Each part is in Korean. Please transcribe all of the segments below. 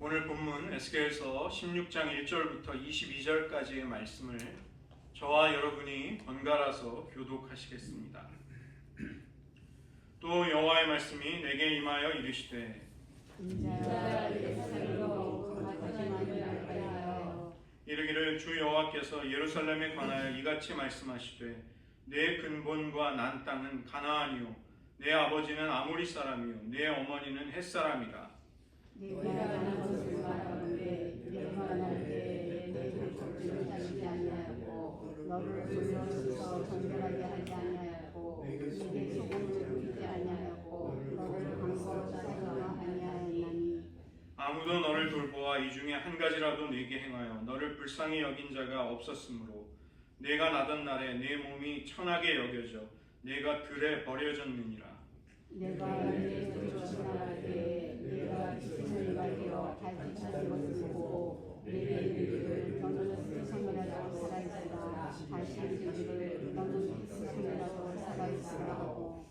오늘 본문 에스겔서 16장 1절부터 22절까지의 말씀을 저와 여러분이 번갈아서 교독하시겠습니다. 또 여호와의 말씀이 내게 임하여 이르시되 이르기를 주 여호와께서 예루살렘에 관하여 이같이 말씀하시되 내 근본과 난 땅은 가나안이요 내 아버지는 아모리 사람이요 내 어머니는 헷 사람이라. 내가 가난 것을 말하는데 내가 나에게 내 족속들을 자르지 아니하였고 너를 돌려서서 정결하게 하지 아니하였고 내게 소금을 뿌리지 아니하였고 너를 강포로 싸주마 아니하였나니 아무도 너를 돌보아 이 중에 한 가지라도 내게 행하여 너를 불쌍히 여긴 자가 없었으므로 내가 나던 날에 내 몸이 천하게 여겨져 내가 들에 버려졌느니라. 내가 내게 조심하게 내가 지신을 가리어 발짓하는 것을 보고 내게 이르기를 너는 스승이라도 살아있으라 다시 이르기를 너는 스승이라도 살아있으라 하고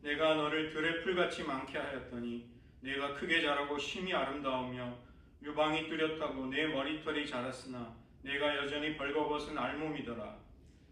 내가 너를 들의 풀같이 많게 하였더니 내가 크게 자라고 심히 아름다우며 유방이 뚜렷하고 내 머리털이 자랐으나 내가 여전히 벌거벗은 알몸이더라.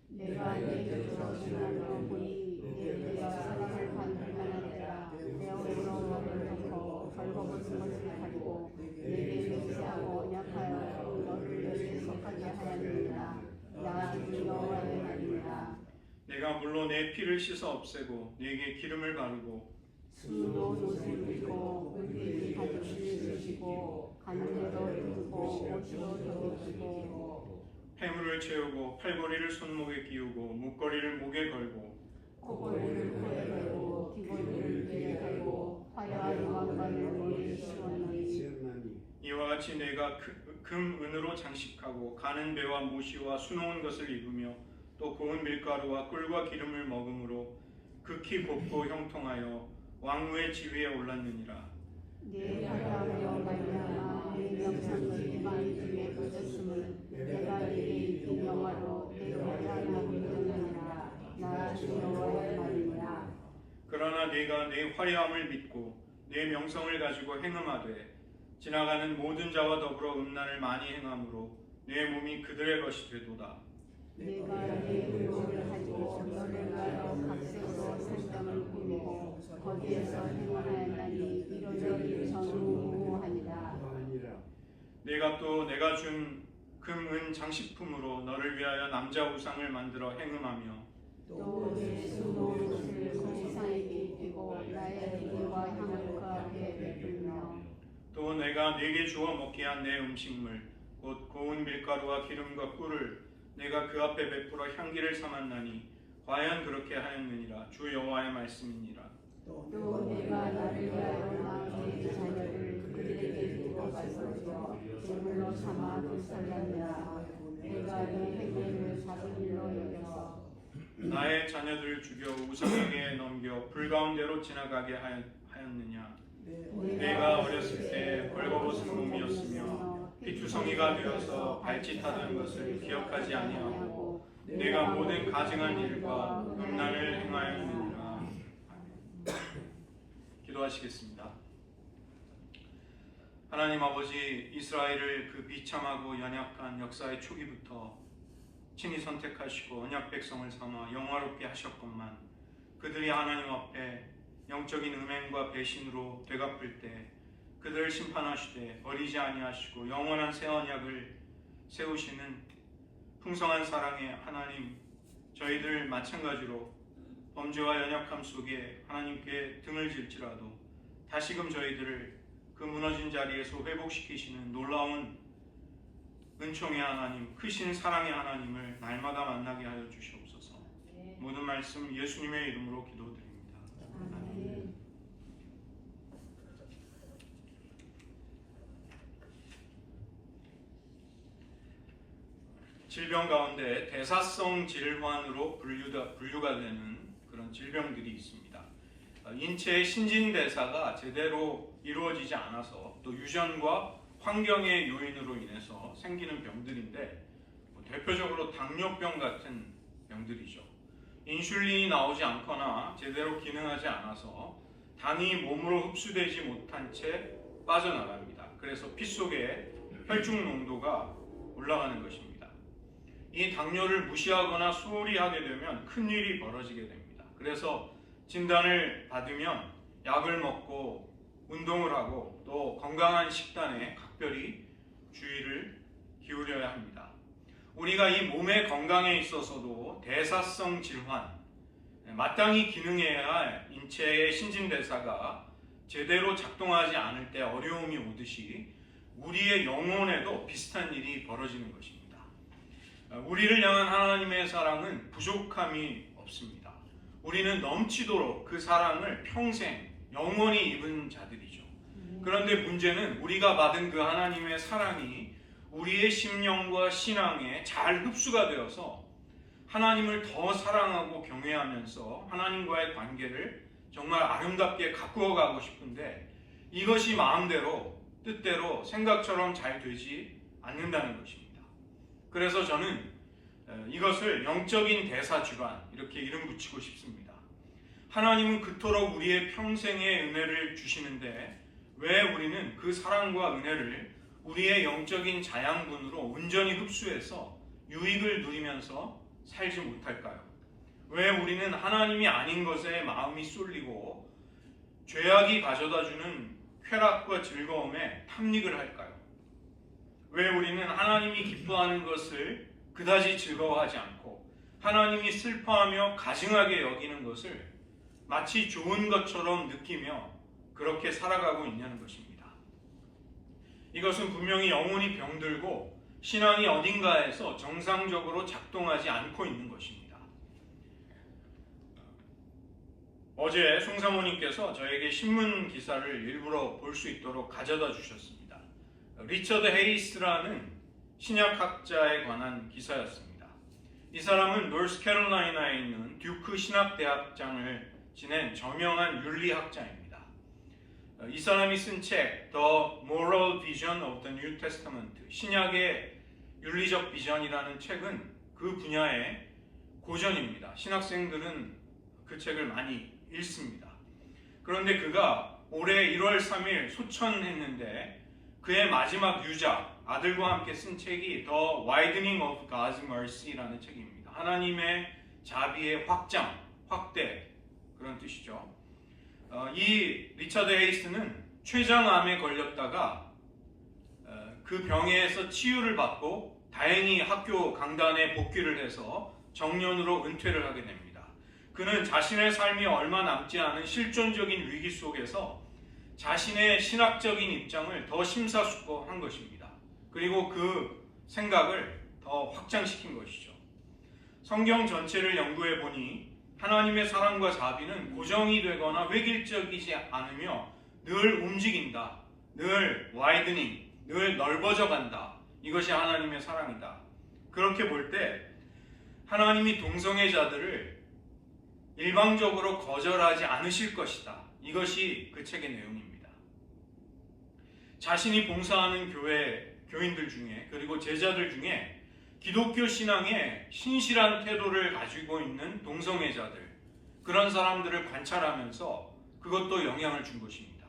내가 내게 조심하며 보니 내가 사랑을 받을 만하더라. 내 얼굴로 너를 덮고 벌거벗은 것을 가리고 내게 맹세하고 약하여 너를 내게 속하게 하였느니라. 나 주 여호와의 말이니라. 내가 물로 내 피를 씻어 없애고 내게 기름을 바르고 수로 옷을 입고 물길이 가득히 주시고 가는 데도 입고 옷으로 덮으시고 폐물을 채우고 팔걸이를 손목에 끼우고 목걸이를 목에 걸고 코걸이를 코에 걸고 귀걸이를 귀에 걸고 화려한 왕관을 머리에 씌웠나니 이와 같이 내가 금 은으로 장식하고 가는 배와 모시와 수놓은 것을 입으며 또 고운 밀가루와 꿀과 기름을 먹음으로 극히 곱고 형통하여 왕후의 지위에 올랐느니라. 내 화려하며 말미암아 내 명성이 많이 중에 퍼졌음을 내가 내게 입힌 영화로 내 화려함을 보이느니라. 나 주 여호와의 말이니라. 그러나 내가 내 화려함을 믿고 내 명성을 가지고 행음하되 지나가는 모든 자와 더불어 음란을 많이 행함으로 내 몸이 그들의 것이 되도다. 내가 내 의복을 가지고 너를 가려 각색으로 산장을 꾸미고 거기에서 행하였나니 이런 일이 전무후무하니라. 내가 또 내가 준 금 은 장식품으로 너를 위하여 남자 우상을 만들어 행음하며 또 내 수놓은 옷을 그 우상에게 입히고 나의 기와 향을 그 앞에 베풀며 또 내가 네게 주어 먹게 한 내 음식물 곧 고운 밀가루와 기름과 꿀을 내가 그 앞에 베풀어 향기를 삼았나니 과연 그렇게 하였느니라. 주 여호와의 말씀이니라. 또 내가 나를 위하여 나의 자녀를 그들에게 두고 가서 제물로 삼아 불살랐느라. 내가 내 행위를 작은 일로 여겨서 나의 자녀들을 죽여 우상에게 넘겨 불 가운데로 지나가게 하였느냐. 내가 어렸을 때 벌거벗은 몸이었으며 피투성이가 되어서 발짓하던 것을 기억하지 아니하고 내가 모든 가증한 일과 음란을 행하였느니라. 기도하시겠습니다. 하나님 아버지, 이스라엘을 그 비참하고 연약한 역사의 초기부터 친히 선택하시고 언약 백성을 삼아 영화롭게 하셨건만 그들이 하나님 앞에 영적인 음행과 배신으로 되갚을 때 그들을 심판하시되 버리지 아니하시고 영원한 새 언약을 세우시는 풍성한 사랑의 하나님, 저희들 마찬가지로 범죄와 연약함 속에 하나님께 등을 질지라도 다시금 저희들을 그 무너진 자리에서 회복시키시는 놀라운 은총의 하나님, 크신 사랑의 하나님을 날마다 만나게 하여 주시옵소서. 모든 말씀 예수님의 이름으로 기도드립니다. 아멘. 질병 가운데 대사성 질환으로 분류가 되는 그런 질병들이 있습니다. 인체의 신진대사가 제대로 이루어지지 않아서 또 유전과 환경의 요인으로 인해서 생기는 병들인데 대표적으로 당뇨병 같은 병들이죠. 인슐린이 나오지 않거나 제대로 기능하지 않아서 당이 몸으로 흡수되지 못한 채 빠져나갑니다. 그래서 피 속에 혈중 농도가 올라가는 것입니다. 이 당뇨를 무시하거나 소홀히 하게 되면 큰일이 벌어지게 됩니다. 그래서 진단을 받으면 약을 먹고 운동을 하고 또 건강한 식단에 각별히 주의를 기울여야 합니다. 우리가 이 몸의 건강에 있어서도 대사성 질환, 마땅히 기능해야 할 인체의 신진대사가 제대로 작동하지 않을 때 어려움이 오듯이 우리의 영혼에도 비슷한 일이 벌어지는 것입니다. 우리를 향한 하나님의 사랑은 부족함이 없습니다. 우리는 넘치도록 그 사랑을 평생 영원히 입은 자들이죠. 그런데 문제는 우리가 받은 그 하나님의 사랑이 우리의 심령과 신앙에 잘 흡수가 되어서 하나님을 더 사랑하고 경외하면서 하나님과의 관계를 정말 아름답게 가꾸어 가고 싶은데 이것이 마음대로 뜻대로 생각처럼 잘 되지 않는다는 것입니다. 그래서 저는 이것을 영적인 대사질환 이렇게 이름 붙이고 싶습니다. 하나님은 그토록 우리의 평생의 은혜를 주시는데 왜 우리는 그 사랑과 은혜를 우리의 영적인 자양분으로 온전히 흡수해서 유익을 누리면서 살지 못할까요? 왜 우리는 하나님이 아닌 것에 마음이 쏠리고 죄악이 가져다주는 쾌락과 즐거움에 탐닉을 할까요? 왜 우리는 하나님이 기뻐하는 것을 그다지 즐거워하지 않고 하나님이 슬퍼하며 가증하게 여기는 것을 마치 좋은 것처럼 느끼며 그렇게 살아가고 있냐는 것입니다. 이것은 분명히 영혼이 병들고 신앙이 어딘가에서 정상적으로 작동하지 않고 있는 것입니다. 어제 송사모님께서 저에게 신문 기사를 일부러 볼 수 있도록 가져다 주셨습니다. 리처드 헤이스라는 신약학자에 관한 기사였습니다. 이 사람은 노스캐롤라이나에 있는 듀크 신학대학장을 지낸 저명한 윤리학자입니다. 이 사람이 쓴 책 The Moral Vision of the New Testament, 신약의 윤리적 비전이라는 책은 그 분야의 고전입니다. 신학생들은 그 책을 많이 읽습니다. 그런데 그가 올해 1월 3일 소천했는데 그의 마지막 유작, 아들과 함께 쓴 책이 The Widening of God's Mercy라는 책입니다. 하나님의 자비의 확장, 확대 그런 뜻이죠. 이 리처드 헤이스는 췌장암에 걸렸다가 그 병에서 치유를 받고 다행히 학교 강단에 복귀를 해서 정년으로 은퇴를 하게 됩니다. 그는 자신의 삶이 얼마 남지 않은 실존적인 위기 속에서 자신의 신학적인 입장을 더 심사숙고한 것입니다. 그리고 그 생각을 더 확장시킨 것이죠. 성경 전체를 연구해 보니 하나님의 사랑과 자비는 고정이 되거나 획일적이지 않으며 늘 움직인다. 늘 와이드닝, 늘 넓어져 간다. 이것이 하나님의 사랑이다. 그렇게 볼 때 하나님이 동성애자들을 일방적으로 거절하지 않으실 것이다. 이것이 그 책의 내용입니다. 자신이 봉사하는 교인들 중에 그리고 제자들 중에 기독교 신앙에 신실한 태도를 가지고 있는 동성애자들, 그런 사람들을 관찰하면서 그것도 영향을 준 것입니다.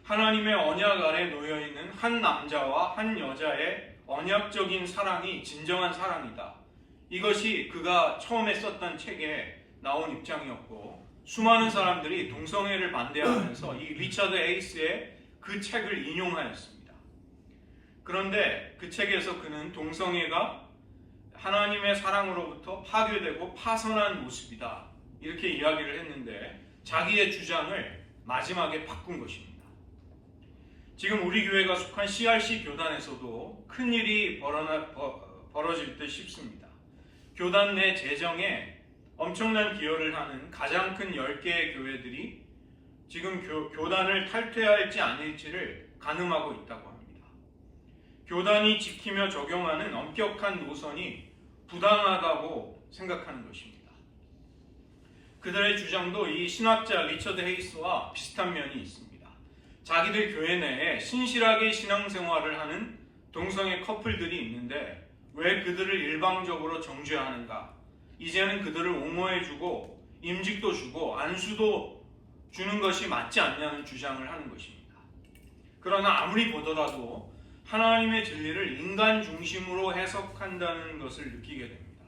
하나님의 언약 아래 놓여있는 한 남자와 한 여자의 언약적인 사랑이 진정한 사랑이다. 이것이 그가 처음에 썼던 책에 나온 입장이었고 수많은 사람들이 동성애를 반대하면서 이 리처드 헤이스의 그 책을 인용하였습니다. 그런데 그 책에서 그는 동성애가 하나님의 사랑으로부터 파괴되고 파선한 모습이다. 이렇게 이야기를 했는데 자기의 주장을 마지막에 바꾼 것입니다. 지금 우리 교회가 속한 CRC 교단에서도 큰 일이 벌어질 듯 싶습니다. 교단 내 재정에 엄청난 기여를 하는 가장 큰 10개의 교회들이 지금 교단을 탈퇴할지 아닐지를 가늠하고 있다고 합니다. 교단이 지키며 적용하는 엄격한 노선이 부당하다고 생각하는 것입니다. 그들의 주장도 이 신학자 리처드 헤이스와 비슷한 면이 있습니다. 자기들 교회 내에 신실하게 신앙생활을 하는 동성애 커플들이 있는데 왜 그들을 일방적으로 정죄하는가? 이제는 그들을 옹호해주고 임직도 주고 안수도 주는 것이 맞지 않냐는 주장을 하는 것입니다. 그러나 아무리 보더라도 하나님의 진리를 인간 중심으로 해석한다는 것을 느끼게 됩니다.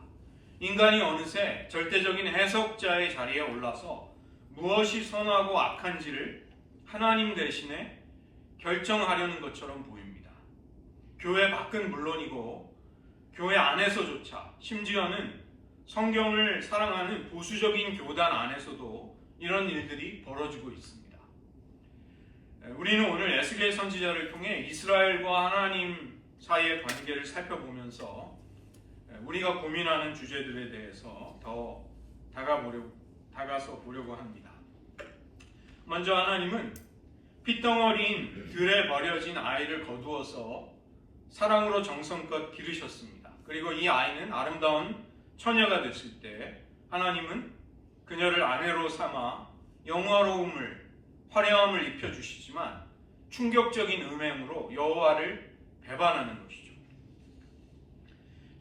인간이 어느새 절대적인 해석자의 자리에 올라서 무엇이 선하고 악한지를 하나님 대신에 결정하려는 것처럼 보입니다. 교회 밖은 물론이고 교회 안에서조차, 심지어는 성경을 사랑하는 보수적인 교단 안에서도 이런 일들이 벌어지고 있습니다. 우리는 오늘 에스겔 선지자를 통해 이스라엘과 하나님 사이의 관계를 살펴보면서 우리가 고민하는 주제들에 대해서 더 다가서 보려고 합니다. 먼저 하나님은 핏덩어리인 들에 버려진 아이를 거두어서 사랑으로 정성껏 기르셨습니다. 그리고 이 아이는 아름다운 처녀가 됐을 때 하나님은 그녀를 아내로 삼아 영화로움을, 화려함을 입혀주시지만 충격적인 음행으로 여호와를 배반하는 것이죠.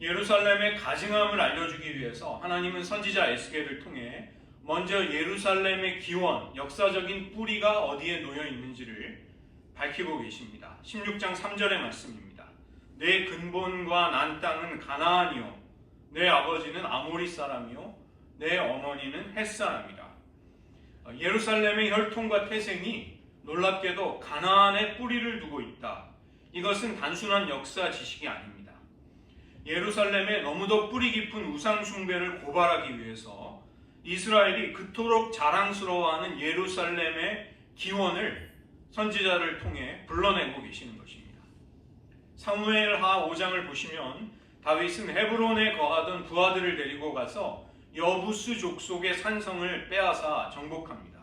예루살렘의 가증함을 알려주기 위해서 하나님은 선지자 에스겔을 통해 먼저 예루살렘의 기원, 역사적인 뿌리가 어디에 놓여 있는지를 밝히고 계십니다. 16장 3절의 말씀입니다. 내 근본과 난 땅은 가나안이요 내 아버지는 아모리 사람이요 내 어머니는 헷 사람이라. 예루살렘의 혈통과 태생이 놀랍게도 가나안에 뿌리를 두고 있다. 이것은 단순한 역사 지식이 아닙니다. 예루살렘에 너무도 뿌리 깊은 우상 숭배를 고발하기 위해서 이스라엘이 그토록 자랑스러워하는 예루살렘의 기원을 선지자를 통해 불러내고 계시는 것입니다. 사무엘하 5장을 보시면 다윗은 헤브론에 거하던 부하들을 데리고 가서 여부스 족속의 산성을 빼앗아 정복합니다.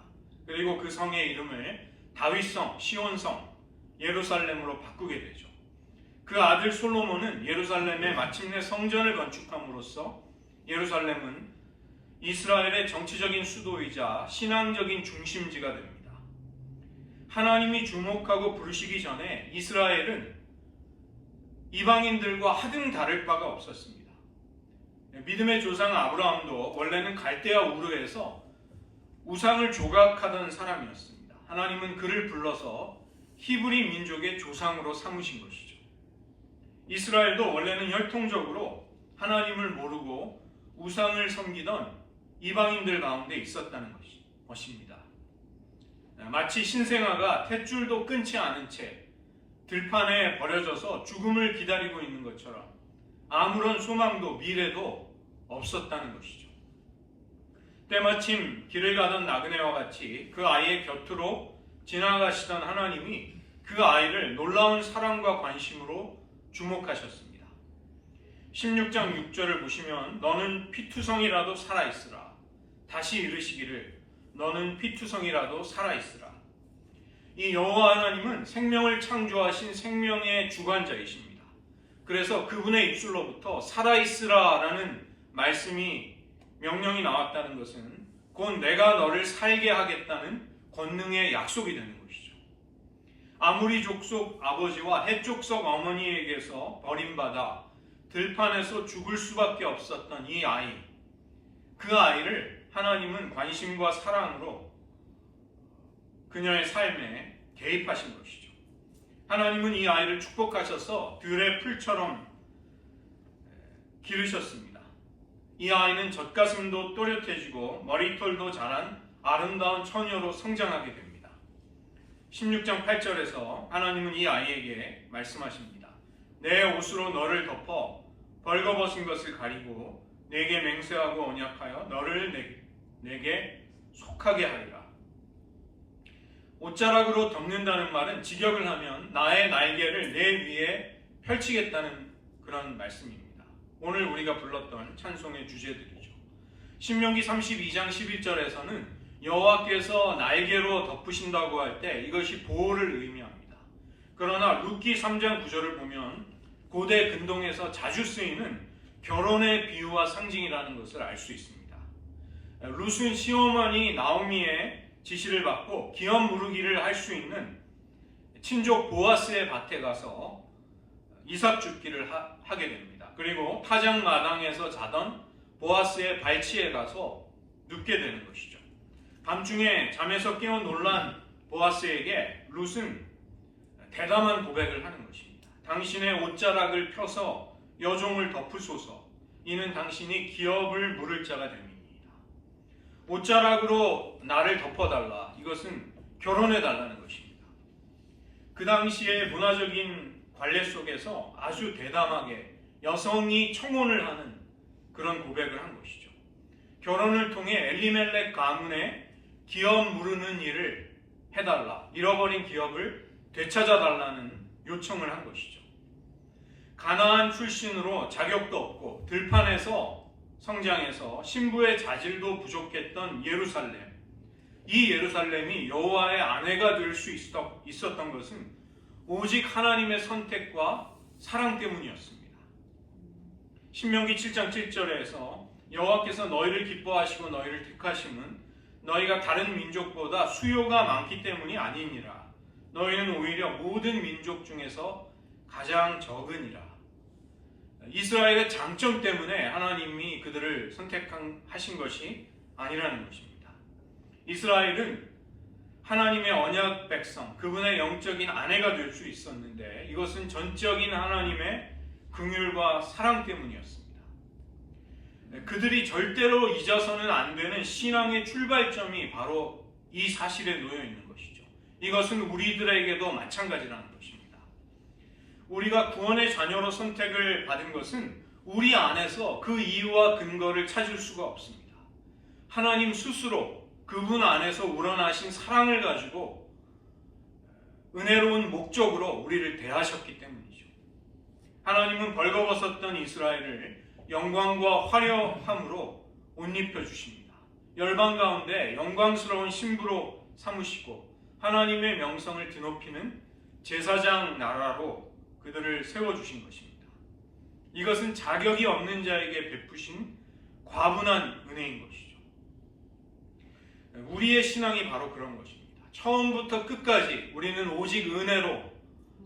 그리고 그 성의 이름을 다윗성, 시온성, 예루살렘으로 바꾸게 되죠. 그 아들 솔로몬은 예루살렘에 마침내 성전을 건축함으로써 예루살렘은 이스라엘의 정치적인 수도이자 신앙적인 중심지가 됩니다. 하나님이 주목하고 부르시기 전에 이스라엘은 이방인들과 하등 다를 바가 없었습니다. 믿음의 조상 아브라함도 원래는 갈대아 우르에서 우상을 조각하던 사람이었습니다. 하나님은 그를 불러서 히브리 민족의 조상으로 삼으신 것이죠. 이스라엘도 원래는 혈통적으로 하나님을 모르고 우상을 섬기던 이방인들 가운데 있었다는 것입니다. 마치 신생아가 탯줄도 끊지 않은 채 들판에 버려져서 죽음을 기다리고 있는 것처럼 아무런 소망도 미래도 없었다는 것이죠. 때마침 길을 가던 나그네와 같이 그 아이의 곁으로 지나가시던 하나님이 그 아이를 놀라운 사랑과 관심으로 주목하셨습니다. 16장 6절을 보시면 너는 피투성이라도 살아있으라. 다시 이르시기를 너는 피투성이라도 살아있으라. 이 여호와 하나님은 생명을 창조하신 생명의 주관자이십니다. 그래서 그분의 입술로부터 살아있으라 라는 말씀이 명령이 나왔다는 것은 곧 내가 너를 살게 하겠다는 권능의 약속이 되는 것이죠. 아무리 족속 아버지와 헷 족속 어머니에게서 버림받아 들판에서 죽을 수밖에 없었던 이 아이, 그 아이를 하나님은 관심과 사랑으로 그녀의 삶에 개입하신 것이죠. 하나님은 이 아이를 축복하셔서 들의 풀처럼 기르셨습니다. 이 아이는 젖가슴도 또렷해지고 머리털도 자란 아름다운 처녀로 성장하게 됩니다. 16장 8절에서 하나님은 이 아이에게 말씀하십니다. 내 옷으로 너를 덮어 벌거벗은 것을 가리고 내게 맹세하고 언약하여 너를 내게 속하게 하리라. 옷자락으로 덮는다는 말은 직역을 하면 나의 날개를 내 위에 펼치겠다는 그런 말씀입니다. 오늘 우리가 불렀던 찬송의 주제들이죠. 신명기 32장 11절에서는 여호와께서 날개로 덮으신다고 할 때 이것이 보호를 의미합니다. 그러나 룻기 3장 9절을 보면 고대 근동에서 자주 쓰이는 결혼의 비유와 상징이라는 것을 알 수 있습니다. 룻은 시어머니 나오미의 지시를 받고 기업 무르기를 할 수 있는 친족 보아스의 밭에 가서 이삭 줍기를 하게 됩니다. 그리고 타작 마당에서 자던 보아스의 발치에 가서 눕게 되는 것이죠. 밤중에 잠에서 깨어 놀란 보아스에게 룻은 대담한 고백을 하는 것입니다. 당신의 옷자락을 펴서 여종을 덮으소서. 이는 당신이 기업을 물을 자가 됨이니이다. 옷자락으로 나를 덮어달라. 이것은 결혼해달라는 것입니다. 그 당시의 문화적인 관례 속에서 아주 대담하게 여성이 청혼을 하는 그런 고백을 한 것이죠. 결혼을 통해 엘리멜렉 가문에 기업 물으는 일을 해달라. 잃어버린 기업을 되찾아달라는 요청을 한 것이죠. 가나안 출신으로 자격도 없고 들판에서 성장해서 신부의 자질도 부족했던 예루살렘. 이 예루살렘이 여호와의 아내가 될 수 있었던 것은 오직 하나님의 선택과 사랑 때문이었습니다. 신명기 7장 7절에서 여호와께서 너희를 기뻐하시고 너희를 택하심은 너희가 다른 민족보다 수요가 많기 때문이 아니니라. 너희는 오히려 모든 민족 중에서 가장 적으니라. 이스라엘의 장점 때문에 하나님이 그들을 선택하신 것이 아니라는 것입니다. 이스라엘은 하나님의 언약 백성, 그분의 영적인 아내가 될 수 있었는데 이것은 전적인 하나님의 긍휼과 사랑 때문이었습니다. 그들이 절대로 잊어서는 안 되는 신앙의 출발점이 바로 이 사실에 놓여 있는 것이죠. 이것은 우리들에게도 마찬가지라는 것입니다. 우리가 구원의 자녀로 선택을 받은 것은 우리 안에서 그 이유와 근거를 찾을 수가 없습니다. 하나님 스스로 그분 안에서 우러나신 사랑을 가지고 은혜로운 목적으로 우리를 대하셨기 때문이죠. 하나님은 벌거벗었던 이스라엘을 영광과 화려함으로 옷 입혀주십니다. 열방 가운데 영광스러운 신부로 삼으시고 하나님의 명성을 드높이는 제사장 나라로 그들을 세워주신 것입니다. 이것은 자격이 없는 자에게 베푸신 과분한 은혜인 것이죠. 우리의 신앙이 바로 그런 것입니다. 처음부터 끝까지 우리는 오직 은혜로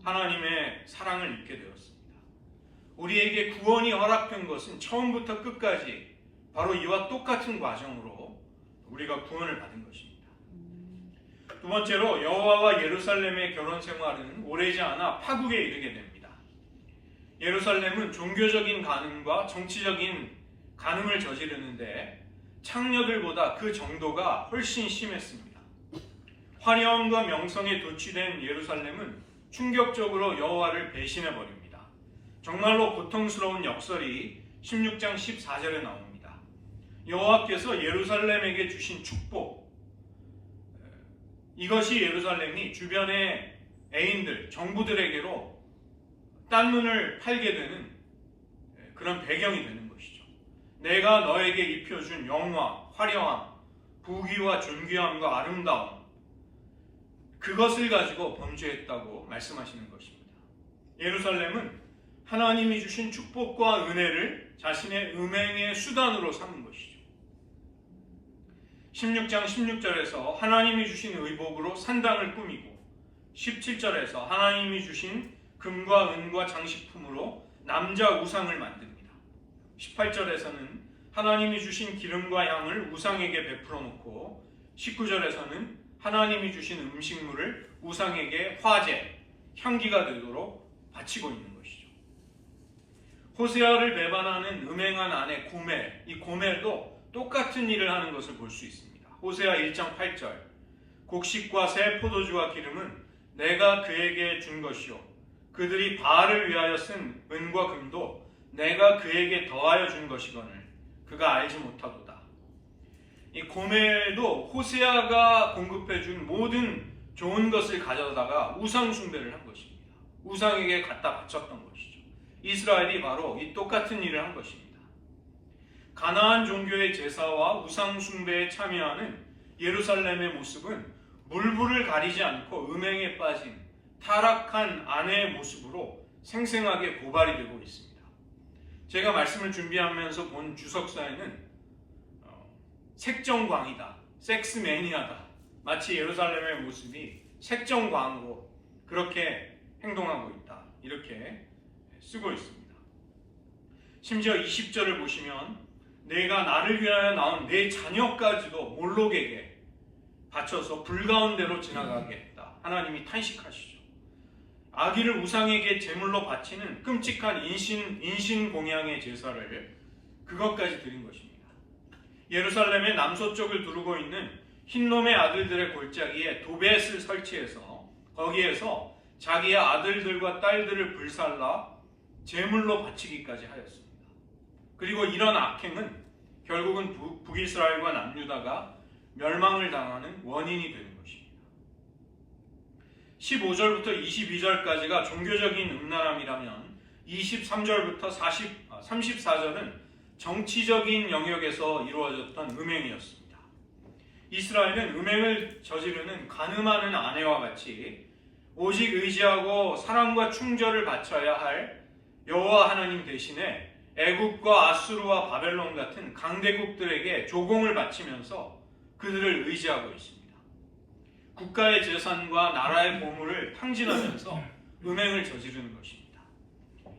하나님의 사랑을 입게 되었습니다. 우리에게 구원이 허락된 것은 처음부터 끝까지 바로 이와 똑같은 과정으로 우리가 구원을 받은 것입니다. 두 번째로 여호와와 예루살렘의 결혼 생활은 오래지 않아 파국에 이르게 됩니다. 예루살렘은 종교적인 간음과 정치적인 간음을 저지르는데 창녀들보다 그 정도가 훨씬 심했습니다. 화려함과 명성에 도취된 예루살렘은 충격적으로 여호와를 배신해버립니다. 정말로 고통스러운 역설이 16장 14절에 나옵니다. 여호와께서 예루살렘에게 주신 축복, 이것이 예루살렘이 주변의 애인들, 정부들에게로 딴 눈을 팔게 되는 그런 배경이 되는 것이죠. 내가 너에게 입혀준 영화, 화려함, 부귀와 존귀함과 아름다움, 그것을 가지고 범죄했다고 말씀하시는 것입니다. 예루살렘은 하나님이 주신 축복과 은혜를 자신의 음행의 수단으로 삼은 것이죠. 16장 16절에서 하나님이 주신 의복으로 산당을 꾸미고 17절에서 하나님이 주신 금과 은과 장식품으로 남자 우상을 만듭니다. 18절에서는 하나님이 주신 기름과 향을 우상에게 베풀어 놓고 19절에서는 하나님이 주신 음식물을 우상에게 화제, 향기가 되도록 바치고 있는 것이죠. 호세아를 배반하는 음행한 아내 고멜, 이 고멜도 똑같은 일을 하는 것을 볼 수 있습니다. 호세아 1장 8절, 곡식과 새 포도주와 기름은 내가 그에게 준 것이요 그들이 바알을 위하여 쓴 은과 금도 내가 그에게 더하여 준 것이거늘 그가 알지 못하도다. 이 고멜도 호세아가 공급해 준 모든 좋은 것을 가져다가 우상 숭배를 한 것입니다. 우상에게 갖다 바쳤던 것이죠. 이스라엘이 바로 이 똑같은 일을 한 것입니다. 가나안 종교의 제사와 우상 숭배에 참여하는 예루살렘의 모습은 물불을 가리지 않고 음행에 빠진 타락한 아내의 모습으로 생생하게 고발이 되고 있습니다. 제가 말씀을 준비하면서 본 주석사에는 색정광이다, 섹스매니아다, 마치 예루살렘의 모습이 색정광으로 그렇게 행동하고 있다, 이렇게 쓰고 있습니다. 심지어 20절을 보시면 내가 나를 위하여 낳은 내 자녀까지도 몰록에게 바쳐서 불 가운데로 지나가게 했다. 하나님이 탄식하시죠. 아기를 우상에게 제물로 바치는 끔찍한 인신공양의 제사를 그것까지 드린 것입니다. 예루살렘의 남서쪽을 두르고 있는 흰놈의 아들들의 골짜기에 도벳을 설치해서 거기에서 자기의 아들들과 딸들을 불살라 제물로 바치기까지 하였습니다. 그리고 이런 악행은 결국은 북이스라엘과 남유다가 멸망을 당하는 원인이 되는 것입니다. 15절부터 22절까지가 종교적인 음란함이라면 23절부터 34절은 정치적인 영역에서 이루어졌던 음행이었습니다. 이스라엘은 음행을 저지르는 간음하는 아내와 같이 오직 의지하고 사랑과 충절을 바쳐야 할 여호와 하나님 대신에 애굽과 아수르와 바벨론 같은 강대국들에게 조공을 바치면서 그들을 의지하고 있습니다. 국가의 재산과 나라의 보물을 탕진하면서 음행을 저지르는 것입니다.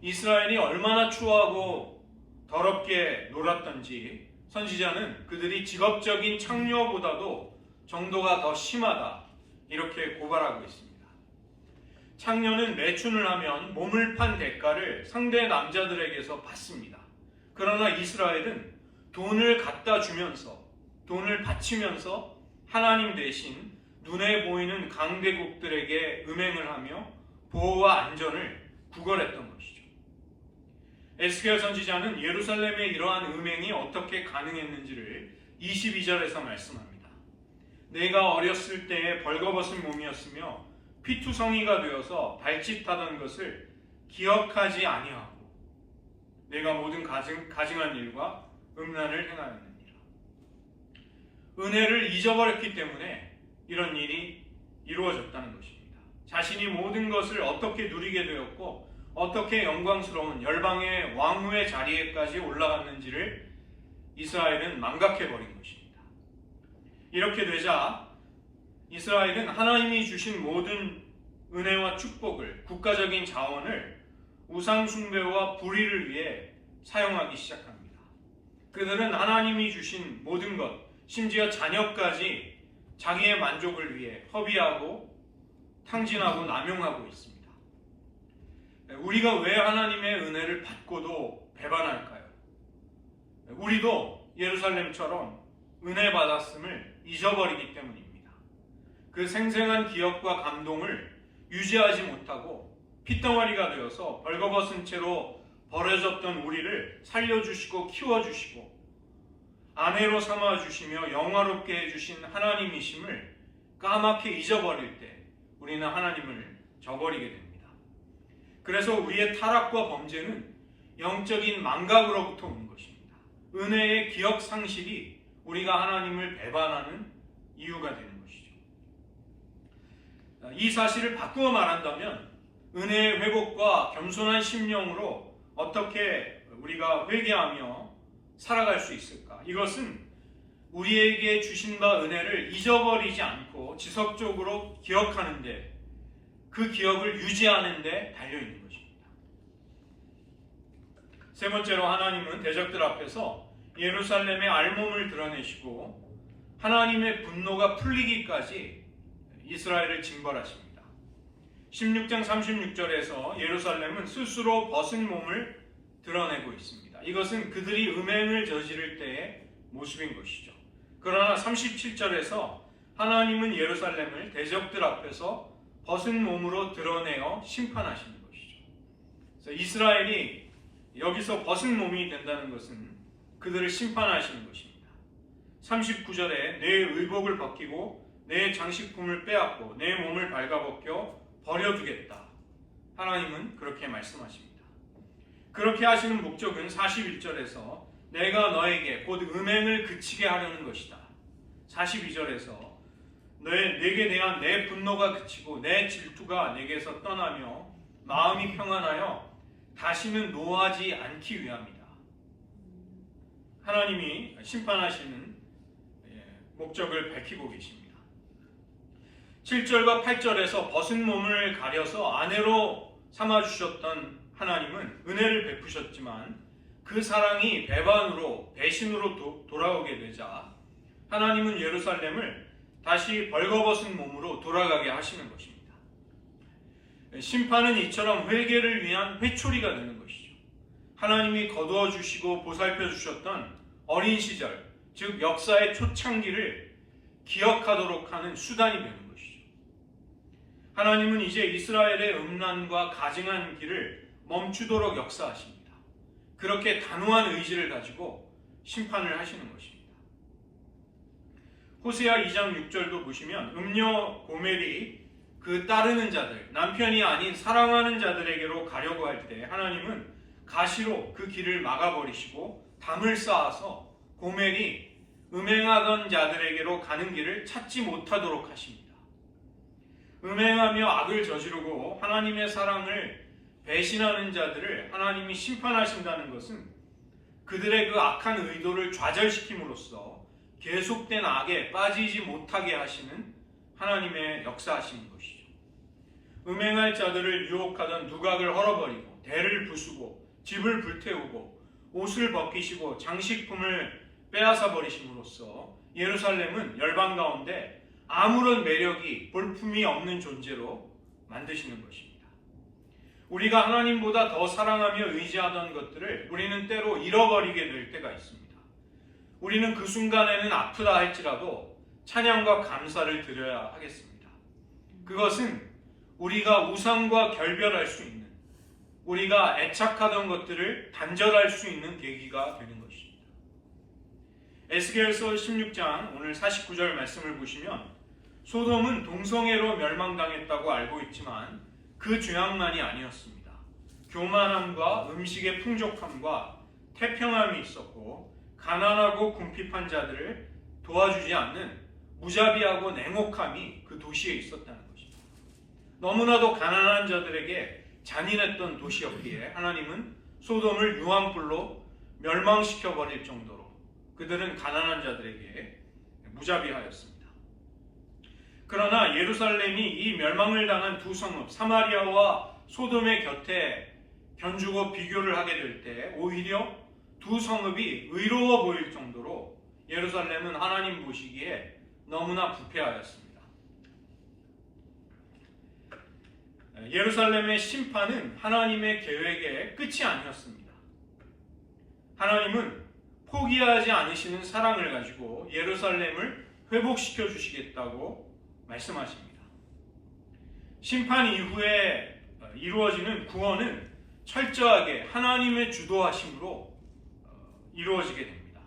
이스라엘이 얼마나 추하고 더럽게 놀았던지 선지자는 그들이 직업적인 창녀보다도 정도가 더 심하다 이렇게 고발하고 있습니다. 창녀는 매춘을 하면 몸을 판 대가를 상대 남자들에게서 받습니다. 그러나 이스라엘은 돈을 갖다 주면서 돈을 바치면서 하나님 대신 눈에 보이는 강대국들에게 음행을 하며 보호와 안전을 구걸했던 것이죠. 에스겔 선지자는 예루살렘의 이러한 음행이 어떻게 가능했는지를 22절에서 말씀합니다. 내가 어렸을 때에 벌거벗은 몸이었으며 피투성이가 되어서 발짓하던 것을 기억하지 아니하고 내가 모든 가증한 일과 음란을 행하였느니라. 은혜를 잊어버렸기 때문에 이런 일이 이루어졌다는 것입니다. 자신이 모든 것을 어떻게 누리게 되었고 어떻게 영광스러운 열방의 왕후의 자리에까지 올라갔는지를 이스라엘은 망각해버린 것입니다. 이렇게 되자 이스라엘은 하나님이 주신 모든 은혜와 축복을, 국가적인 자원을 우상 숭배와 불의를 위해 사용하기 시작합니다. 그들은 하나님이 주신 모든 것, 심지어 자녀까지 자기의 만족을 위해 허비하고 탕진하고 남용하고 있습니다. 우리가 왜 하나님의 은혜를 받고도 배반할까요? 우리도 예루살렘처럼 은혜 받았음을 잊어버리기 때문입니다. 그 생생한 기억과 감동을 유지하지 못하고 핏덩어리가 되어서 벌거벗은 채로 버려졌던 우리를 살려주시고 키워주시고 아내로 삼아주시며 영화롭게 해주신 하나님이심을 까맣게 잊어버릴 때 우리는 하나님을 저버리게 됩니다. 그래서 우리의 타락과 범죄는 영적인 망각으로부터 오는 것입니다. 은혜의 기억 상실이 우리가 하나님을 배반하는 이유가 되는 것이죠. 이 사실을 바꾸어 말한다면 은혜의 회복과 겸손한 심령으로 어떻게 우리가 회개하며 살아갈 수 있을까? 이것은 우리에게 주신 바 은혜를 잊어버리지 않고 지속적으로 기억하는데 그 기억을 유지하는 데 달려있는 것입니다. 세 번째로 하나님은 대적들 앞에서 예루살렘의 알몸을 드러내시고 하나님의 분노가 풀리기까지 이스라엘을 징벌하십니다. 16장 36절에서 예루살렘은 스스로 벗은 몸을 드러내고 있습니다. 이것은 그들이 음행을 저지를 때의 모습인 것이죠. 그러나 37절에서 하나님은 예루살렘을 대적들 앞에서 벗은 몸으로 드러내어 심판하시는 것이죠. 그래서 이스라엘이 여기서 벗은 몸이 된다는 것은 그들을 심판하시는 것입니다. 39절에 내 의복을 벗기고 내 장식품을 빼앗고 내 몸을 발가벗겨 버려두겠다. 하나님은 그렇게 말씀하십니다. 그렇게 하시는 목적은 41절에서 내가 너에게 곧 음행을 그치게 하려는 것이다. 42절에서 내게 대한 내 분노가 그치고 내 질투가 내게서 떠나며 마음이 평안하여 다시는 노하지 않기 위함이다. 하나님이 심판하시는 목적을 밝히고 계십니다. 7절과 8절에서 벗은 몸을 가려서 아내로 삼아주셨던 하나님은 은혜를 베푸셨지만 그 사랑이 배반으로 배신으로 돌아오게 되자 하나님은 예루살렘을 다시 벌거벗은 몸으로 돌아가게 하시는 것입니다. 심판은 이처럼 회개를 위한 회초리가 되는 것이죠. 하나님이 거두어 주시고 보살펴 주셨던 어린 시절, 즉 역사의 초창기를 기억하도록 하는 수단이 되는 것이죠. 하나님은 이제 이스라엘의 음란과 가증한 길을 멈추도록 역사하십니다. 그렇게 단호한 의지를 가지고 심판을 하시는 것입니다. 호세아 2장 6절도 보시면 음녀 고멜이 그 따르는 자들, 남편이 아닌 사랑하는 자들에게로 가려고 할 때 하나님은 가시로 그 길을 막아버리시고 담을 쌓아서 고멜이 음행하던 자들에게로 가는 길을 찾지 못하도록 하십니다. 음행하며 악을 저지르고 하나님의 사랑을 배신하는 자들을 하나님이 심판하신다는 것은 그들의 그 악한 의도를 좌절시킴으로써 계속된 악에 빠지지 못하게 하시는 하나님의 역사하시는 것이죠. 음행할 자들을 유혹하던 누각을 헐어버리고 대를 부수고 집을 불태우고 옷을 벗기시고 장식품을 빼앗아 버리심으로써 예루살렘은 열방 가운데 아무런 매력이 볼품이 없는 존재로 만드시는 것입니다. 우리가 하나님보다 더 사랑하며 의지하던 것들을 우리는 때로 잃어버리게 될 때가 있습니다. 우리는 그 순간에는 아프다 할지라도 찬양과 감사를 드려야 하겠습니다. 그것은 우리가 우상과 결별할 수 있는, 우리가 애착하던 것들을 단절할 수 있는 계기가 되는 것입니다. 에스겔서 16장 오늘 49절 말씀을 보시면 소돔은 동성애로 멸망당했다고 알고 있지만 그 죄악만이 아니었습니다. 교만함과 음식의 풍족함과 태평함이 있었고 가난하고 궁핍한 자들을 도와주지 않는 무자비하고 냉혹함이 그 도시에 있었다는 것입니다. 너무나도 가난한 자들에게 잔인했던 도시였기에 하나님은 소돔을 유황불로 멸망시켜버릴 정도로 그들은 가난한 자들에게 무자비하였습니다. 그러나 예루살렘이 이 멸망을 당한 두 성읍 사마리아와 소돔의 곁에 견주고 비교를 하게 될 때 오히려 두 성읍이 의로워 보일 정도로 예루살렘은 하나님 보시기에 너무나 부패하였습니다. 예루살렘의 심판은 하나님의 계획의 끝이 아니었습니다. 하나님은 포기하지 않으시는 사랑을 가지고 예루살렘을 회복시켜 주시겠다고 말씀하십니다. 심판 이후에 이루어지는 구원은 철저하게 하나님의 주도하심으로 이루어지게 됩니다.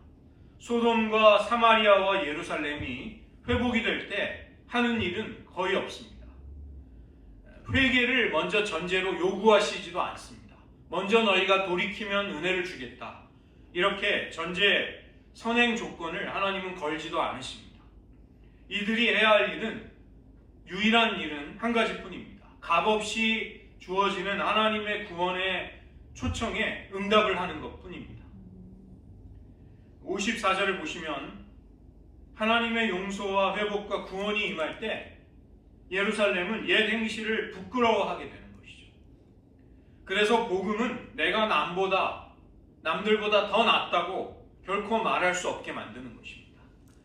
소돔과 사마리아와 예루살렘이 회복이 될 때 하는 일은 거의 없습니다. 회개를 먼저 전제로 요구하시지도 않습니다. 먼저 너희가 돌이키면 은혜를 주겠다. 이렇게 전제 선행 조건을 하나님은 걸지도 않으십니다. 이들이 해야 할 일은 유일한 일은 한 가지뿐입니다. 값없이 주어지는 하나님의 구원의 초청에 응답을 하는 것뿐입니다. 54절을 보시면 하나님의 용서와 회복과 구원이 임할 때 예루살렘은 옛 행실을 부끄러워하게 되는 것이죠. 그래서 복음은 내가 남들보다 더 낫다고 결코 말할 수 없게 만드는 것입니다.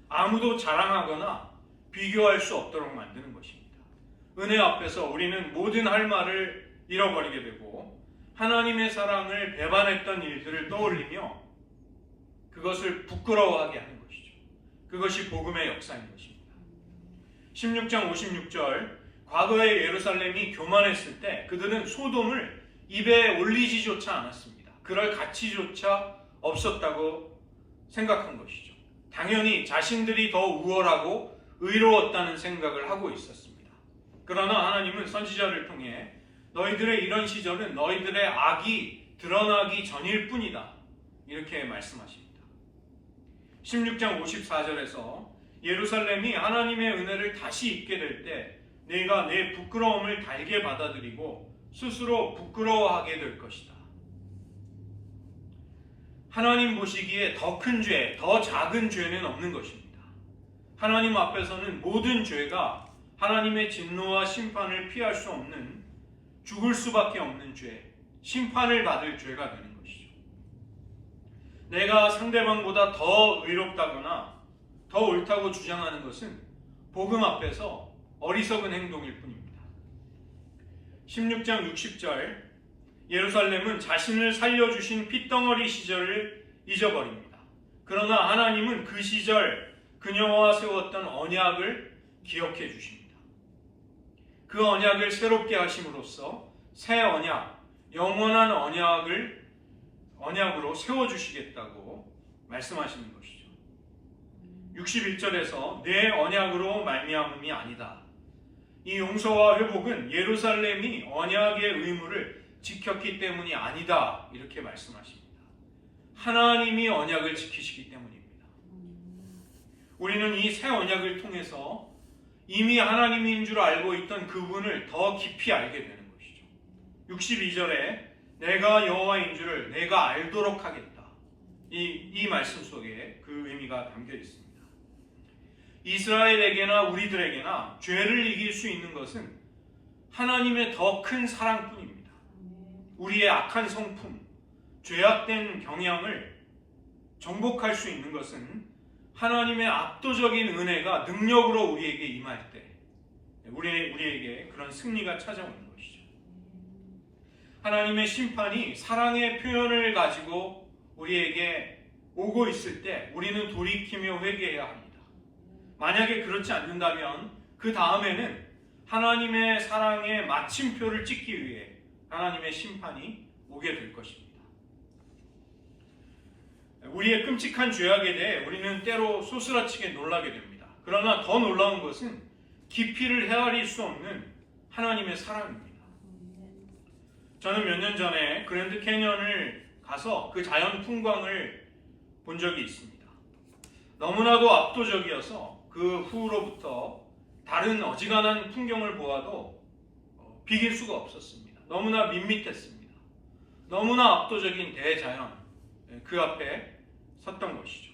아무도 자랑하거나 비교할 수 없도록 만드는 것입니다. 은혜 앞에서 우리는 모든 할 말을 잃어버리게 되고 하나님의 사랑을 배반했던 일들을 떠올리며 그것을 부끄러워하게 하는 것이죠. 그것이 복음의 역사인 것입니다. 16장 56절 과거의 예루살렘이 교만했을 때 그들은 소돔을 입에 올리지조차 않았습니다. 그럴 가치조차 없었다고 생각한 것이죠. 당연히 자신들이 더 우월하고 의로웠다는 생각을 하고 있었습니다. 그러나 하나님은 선지자를 통해 너희들의 이런 시절은 너희들의 악이 드러나기 전일 뿐이다. 이렇게 말씀하십니다. 16장 54절에서 예루살렘이 하나님의 은혜를 다시 입게 될 때 내가 내 부끄러움을 달게 받아들이고 스스로 부끄러워하게 될 것이다. 하나님 보시기에 더 큰 죄, 더 작은 죄는 없는 것입니다. 하나님 앞에서는 모든 죄가 하나님의 진노와 심판을 피할 수 없는 죽을 수밖에 없는 죄, 심판을 받을 죄가 되는 것이죠. 내가 상대방보다 더 의롭다거나 더 옳다고 주장하는 것은 복음 앞에서 어리석은 행동일 뿐입니다. 16장 60절 예루살렘은 자신을 살려주신 핏덩어리 시절을 잊어버립니다. 그러나 하나님은 그 시절 그녀와 세웠던 언약을 기억해 주십니다. 그 언약을 새롭게 하심으로써 새 언약, 영원한 언약으로 세워주시겠다고 말씀하시는 것이죠. 61절에서 내 언약으로 말미암음이 아니다. 이 용서와 회복은 예루살렘이 언약의 의무를 지켰기 때문이 아니다. 이렇게 말씀하십니다. 하나님이 언약을 지키시기 때문입니다. 우리는 이 새 언약을 통해서 이미 하나님인 줄 알고 있던 그분을 더 깊이 알게 되는 것이죠. 62절에 내가 여호와인 줄을 내가 알도록 하겠다. 이 말씀 속에 그 의미가 담겨 있습니다. 이스라엘에게나 우리들에게나 죄를 이길 수 있는 것은 하나님의 더 큰 사랑뿐입니다. 우리의 악한 성품, 죄악된 경향을 정복할 수 있는 것은 하나님의 압도적인 은혜가 능력으로 우리에게 임할 때 우리에게 그런 승리가 찾아오는 것이죠. 하나님의 심판이 사랑의 표현을 가지고 우리에게 오고 있을 때 우리는 돌이키며 회개해야 합니다. 만약에 그렇지 않는다면 그 다음에는 하나님의 사랑의 마침표를 찍기 위해 하나님의 심판이 오게 될 것입니다. 우리의 끔찍한 죄악에 대해 우리는 때로 소스라치게 놀라게 됩니다. 그러나 더 놀라운 것은 깊이를 헤아릴 수 없는 하나님의 사랑입니다. 저는 몇 년 전에 그랜드 캐년을 가서 그 자연 풍광을 본 적이 있습니다. 너무나도 압도적이어서 그 후로부터 다른 어지간한 풍경을 보아도 비길 수가 없었습니다. 너무나 밋밋했습니다. 너무나 압도적인 대자연 그 앞에 섰던 것이죠.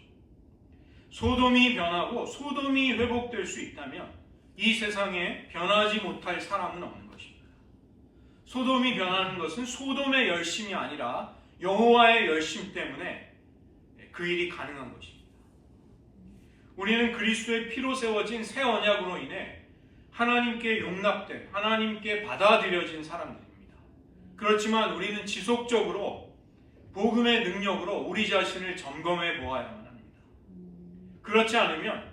소돔이 변하고 소돔이 회복될 수 있다면 이 세상에 변하지 못할 사람은 없는 것입니다. 소돔이 변하는 것은 소돔의 열심이 아니라 여호와의 열심 때문에 그 일이 가능한 것입니다. 우리는 그리스도의 피로 세워진 새 언약으로 인해 하나님께 용납된, 하나님께 받아들여진 사람들입니다. 그렇지만 우리는 지속적으로 복음의 능력으로 우리 자신을 점검해 보아야만 합니다. 그렇지 않으면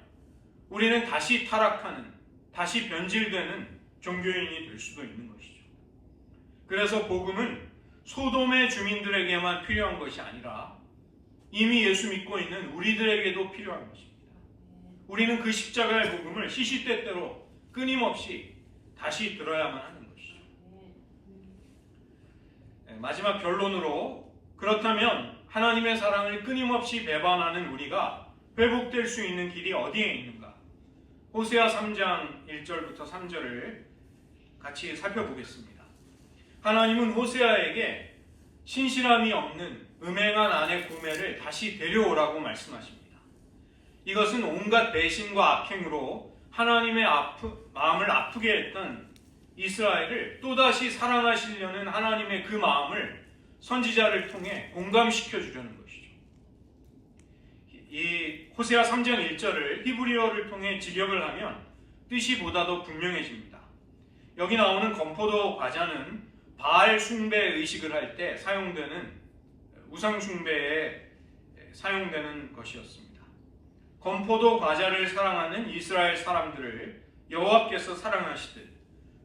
우리는 다시 타락하는, 다시 변질되는 종교인이 될 수도 있는 것이죠. 그래서 복음은 소돔의 주민들에게만 필요한 것이 아니라 이미 예수 믿고 있는 우리들에게도 필요한 것입니다. 우리는 그 십자가의 복음을 시시때때로 끊임없이 다시 들어야만 하는 것이죠. 마지막 결론으로, 그렇다면 하나님의 사랑을 끊임없이 배반하는 우리가 회복될 수 있는 길이 어디에 있는가? 호세아 3장 1절부터 3절을 같이 살펴보겠습니다. 하나님은 호세아에게 신실함이 없는 음행한 아내 고멜을 다시 데려오라고 말씀하십니다. 이것은 온갖 배신과 악행으로 하나님의 마음을 아프게 했던 이스라엘을 또다시 사랑하시려는 하나님의 그 마음을 선지자를 통해 공감시켜 주려는 것이죠. 이 호세아 3장 1절을 히브리어를 통해 직역을 하면 뜻이 보다 더 분명해집니다. 여기 나오는 건포도 과자는 바알 숭배 의식을 할 때 사용되는 우상 숭배에 사용되는 것이었습니다. 건포도 과자를 사랑하는 이스라엘 사람들을 여호와께서 사랑하시듯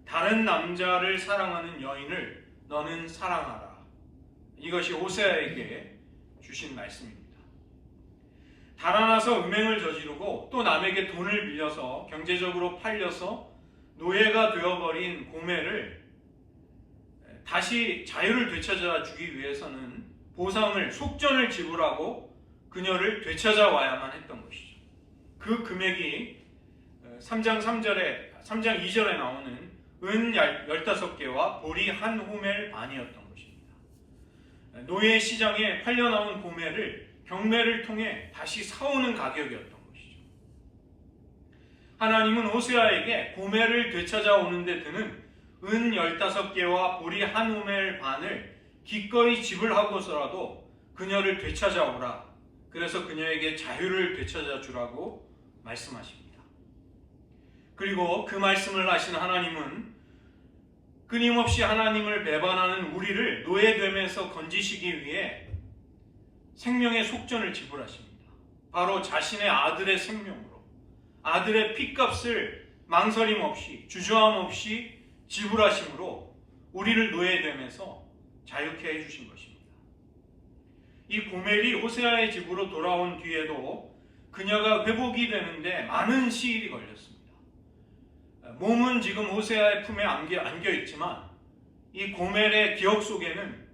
다른 남자를 사랑하는 여인을 너는 사랑하라. 이것이 호세아에게 주신 말씀입니다. 달아나서 음행을 저지르고 또 남에게 돈을 빌려서 경제적으로 팔려서 노예가 되어버린 고멜을 다시 자유를 되찾아 주기 위해서는 보상을, 속전을 지불하고 그녀를 되찾아와야만 했던 것이죠. 그 금액이 3장 2절에 나오는 은 15개와 보리 한 호멜 반이었던 것입니다. 노예 시장에 팔려나온 고멜을 경매를 통해 다시 사오는 가격이었던 것이죠. 하나님은 호세아에게 고멜을 되찾아오는 데 드는 은 15개와 보리 한 호멜 반을 기꺼이 지불하고서라도 그녀를 되찾아오라. 그래서 그녀에게 자유를 되찾아 주라고 말씀하십니다. 그리고 그 말씀을 하신 하나님은 끊임없이 하나님을 배반하는 우리를 노예됨에서 건지시기 위해 생명의 속전을 지불하십니다. 바로 자신의 아들의 생명으로, 아들의 핏값을 망설임 없이, 주저함 없이 지불하심으로 우리를 노예됨에서 자유케 해주신 것입니다. 이 고멜이 호세아의 집으로 돌아온 뒤에도 그녀가 회복이 되는데 많은 시일이 걸렸습니다. 몸은 지금 호세아의 품에 안겨 있지만 이 고멜의 기억 속에는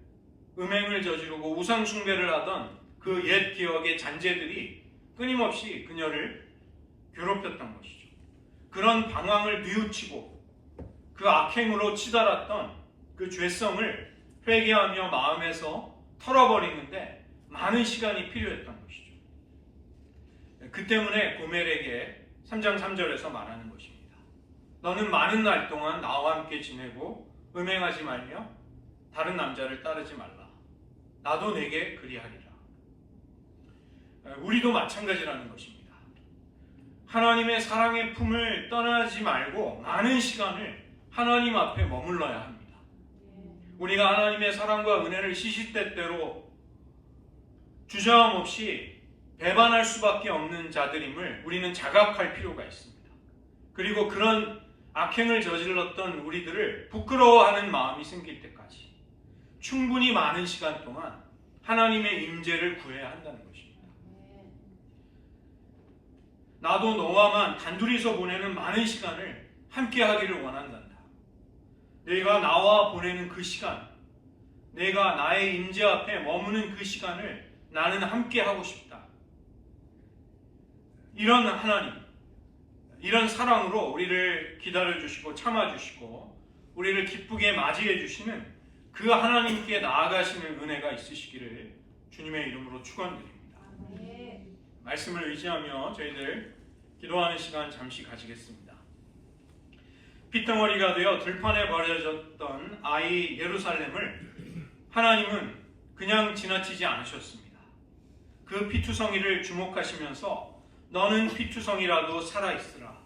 음행을 저지르고 우상 숭배를 하던 그 옛 기억의 잔재들이 끊임없이 그녀를 괴롭혔던 것이죠. 그런 방황을 뉘우치고 그 악행으로 치달았던 그 죄성을 회개하며 마음에서 털어버리는데 많은 시간이 필요했던 것이죠. 그 때문에 고멜에게 3장 3절에서 말하는 것입니다. 너는 많은 날 동안 나와 함께 지내고 음행하지 말며 다른 남자를 따르지 말라. 나도 내게 그리하리라. 우리도 마찬가지라는 것입니다. 하나님의 사랑의 품을 떠나지 말고 많은 시간을 하나님 앞에 머물러야 합니다. 우리가 하나님의 사랑과 은혜를 시시때때로 주저함 없이 배반할 수밖에 없는 자들임을 우리는 자각할 필요가 있습니다. 그리고 그런 악행을 저질렀던 우리들을 부끄러워하는 마음이 생길 때까지 충분히 많은 시간 동안 하나님의 임재를 구해야 한다는 것입니다. 나도 너와만 단둘이서 보내는 많은 시간을 함께 하기를 원한단다. 내가 나와 보내는 그 시간, 내가 나의 임재 앞에 머무는 그 시간을 나는 함께 하고 싶다. 이런 하나님, 이런 사랑으로 우리를 기다려주시고 참아주시고 우리를 기쁘게 맞이해주시는 그 하나님께 나아가시는 은혜가 있으시기를 주님의 이름으로 축원드립니다. 말씀을 의지하며 저희들 기도하는 시간 잠시 가지겠습니다. 핏덩어리가 되어 들판에 버려졌던 아이 예루살렘을 하나님은 그냥 지나치지 않으셨습니다. 그 피투성이를 주목하시면서 너는 피투성이라도 살아있으라.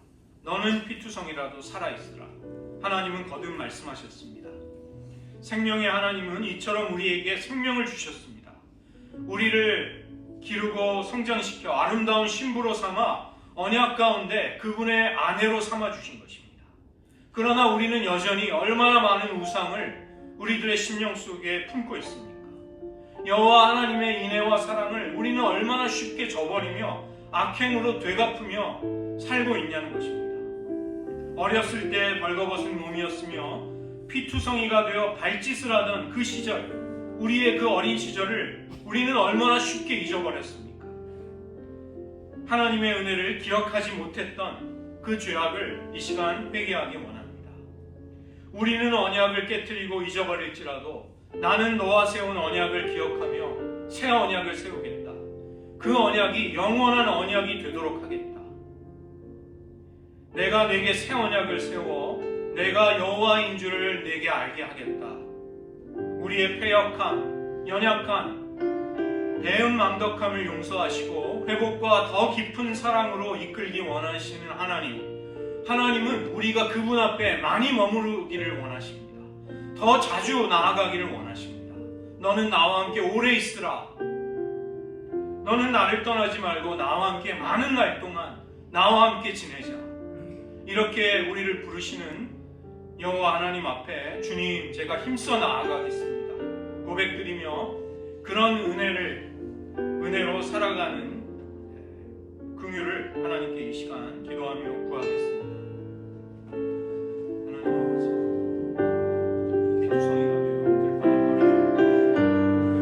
너는 피투성이라도 살아있으라. 하나님은 거듭 말씀하셨습니다. 생명의 하나님은 이처럼 우리에게 생명을 주셨습니다. 우리를 기르고 성장시켜 아름다운 신부로 삼아 언약 가운데 그분의 아내로 삼아 주신 것입니다. 그러나 우리는 여전히 얼마나 많은 우상을 우리들의 심령 속에 품고 있습니까? 여호와 하나님의 인애와 사랑을 우리는 얼마나 쉽게 저버리며 악행으로 되갚으며 살고 있냐는 것입니다. 어렸을 때 벌거벗은 몸이었으며 피투성이가 되어 발짓을 하던 그 시절, 우리의 그 어린 시절을 우리는 얼마나 쉽게 잊어버렸습니까? 하나님의 은혜를 기억하지 못했던 그 죄악을 이 시간 회개하기 원합니다. 우리는 언약을 깨트리고 잊어버릴지라도 나는 너와 세운 언약을 기억하며 새 언약을 세우겠다. 그 언약이 영원한 언약이 되도록 하겠다. 내가 내게 새 언약을 세워 내가 여호와인 줄을 내게 알게 하겠다. 우리의 패역함, 연약한 배은망덕함을 용서하시고 회복과 더 깊은 사랑으로 이끌기 원하시는 하나님은 우리가 그분 앞에 많이 머무르기를 원하십니다. 더 자주 나아가기를 원하십니다. 너는 나와 함께 오래 있으라. 너는 나를 떠나지 말고 나와 함께 많은 날 동안 나와 함께 지내자. 이렇게 우리를 부르시는 여호와 하나님 앞에 주님, 제가 힘써 나아가겠습니다. 고백드리며 그런 은혜로 살아가는 긍휼을 하나님께 이 시간 기도하며 구하겠습니다. 하나님 아버지, 피투성이가 되어 들판에 버려진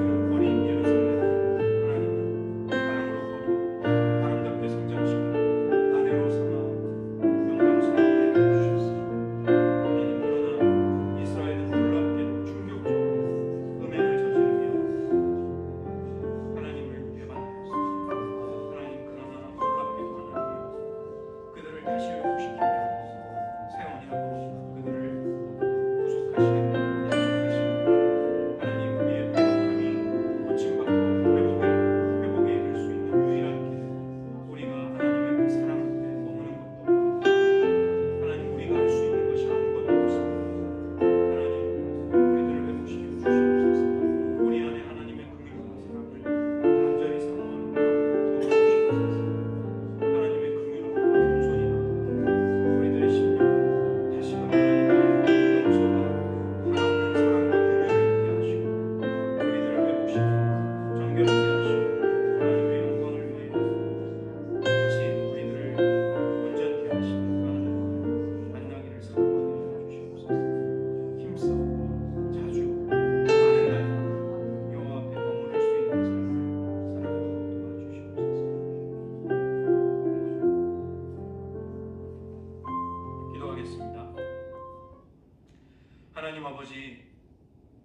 그 어린 예루살렘, 하나님은 사랑으로 거두어 아름답게 성장시켜 아내로 삼아 영광스럽게 해주셨습니다. 그러나 이스라엘은 놀랍게도 충격적으로 음행을 저지르며 하나님을 배반하였습니다. 하나님, 그러나 놀랍게도 하나님은 그들을 다시 회복시키며 새 언약으로 그들을 구속하시겠다는 약속을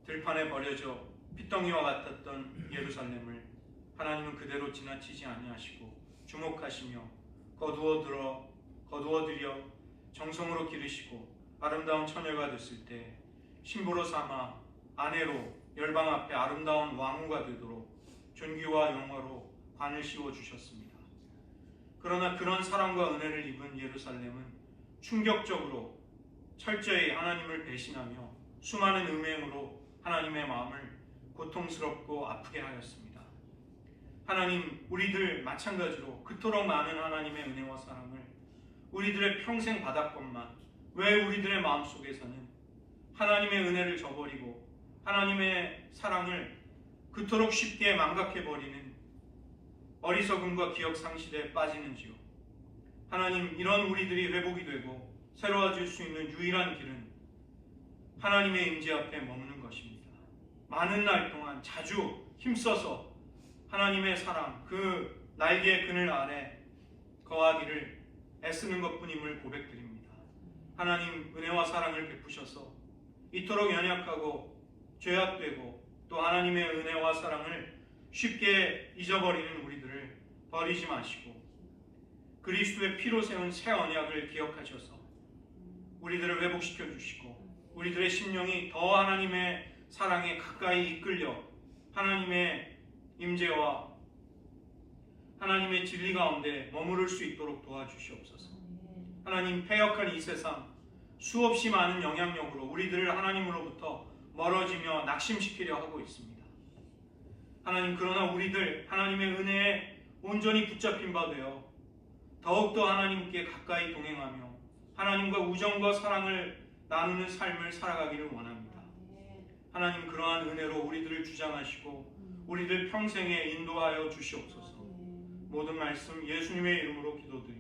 들판에 버려져 핏덩이와 같았던 예루살렘을 하나님은 그대로 지나치지 아니하시고 주목하시며 거두어들여 정성으로 기르시고 아름다운 처녀가 됐을 때 신부로 삼아 아내로 열방 앞에 아름다운 왕후가 되도록 존귀와 영화로 관을 씌워 주셨습니다. 그러나 그런 사랑과 은혜를 입은 예루살렘은 충격적으로 철저히 하나님을 배신하며 수많은 음행으로 하나님의 마음을 고통스럽고 아프게 하였습니다. 하나님, 우리들 마찬가지로 그토록 많은 하나님의 은혜와 사랑을 우리들의 평생 받았건만 왜 우리들의 마음속에서는 하나님의 은혜를 저버리고 하나님의 사랑을 그토록 쉽게 망각해버리는 어리석음과 기억 상실에 빠지는지요. 하나님, 이런 우리들이 회복이 되고 새로워질 수 있는 유일한 길은 하나님의 임재 앞에 머무는 것입니다. 많은 날 동안 자주 힘써서 하나님의 사랑, 그 날개의 그늘 아래 거하기를 애쓰는 것뿐임을 고백드립니다. 하나님, 은혜와 사랑을 베푸셔서 이토록 연약하고 죄악되고 또 하나님의 은혜와 사랑을 쉽게 잊어버리는 우리들을 버리지 마시고 그리스도의 피로 세운 새 언약을 기억하셔서 우리들을 회복시켜 주시고 우리들의 심령이 더 하나님의 사랑에 가까이 이끌려 하나님의 임재와 하나님의 진리 가운데 머무를 수 있도록 도와주시옵소서. 하나님, 패역한 이 세상 수없이 많은 영향력으로 우리들을 하나님으로부터 멀어지며 낙심시키려 하고 있습니다. 하나님, 그러나 우리들 하나님의 은혜에 온전히 붙잡힌 바 되어 더욱더 하나님께 가까이 동행하며 하나님과 우정과 사랑을 나누는 삶을 살아가기를 원합니다. 하나님, 그러한 은혜로 우리들을 주장하시고 우리들 평생에 인도하여 주시옵소서. 모든 말씀 예수님의 이름으로 기도드립니다.